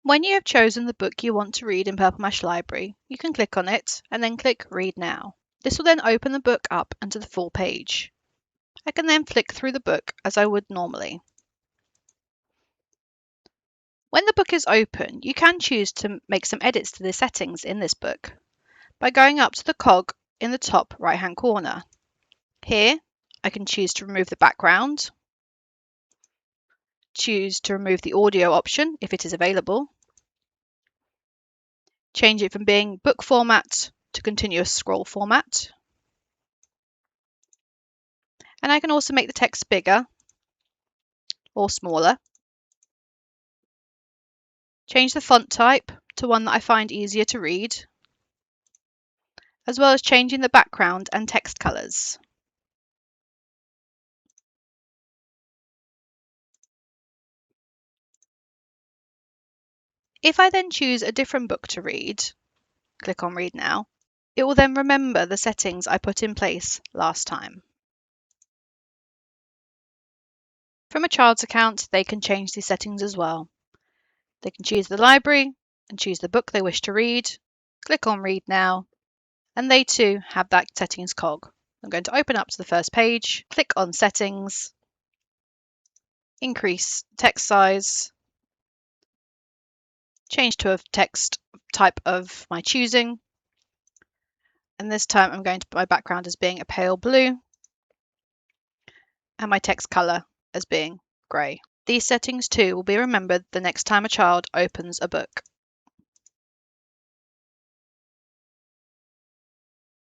When you have chosen the book you want to read in Purple Mash Library, you can click on it and then click Read Now. This will then open the book up onto the full page. I can then flick through the book as I would normally. When the book is open, you can choose to make some edits to the settings in this book by going up to the cog in the top right-hand corner. Here, I can choose to remove the background, choose to remove the audio option if it is available, change it from being book format to continuous scroll format, and I can also make the text bigger or smaller, change the font type to one that I find easier to read, as well as changing the background and text colours. If I then choose a different book to read, click on Read Now, it will then remember the settings I put in place last time. From a child's account, they can change these settings as well. They can choose the library and choose the book they wish to read, click on Read Now, and they too have that settings cog. I'm going to open up to the first page, click on Settings, increase text size, change to a text type of my choosing, and this time I'm going to put my background as being a pale blue and my text colour as being grey. These settings too will be remembered the next time a child opens a book.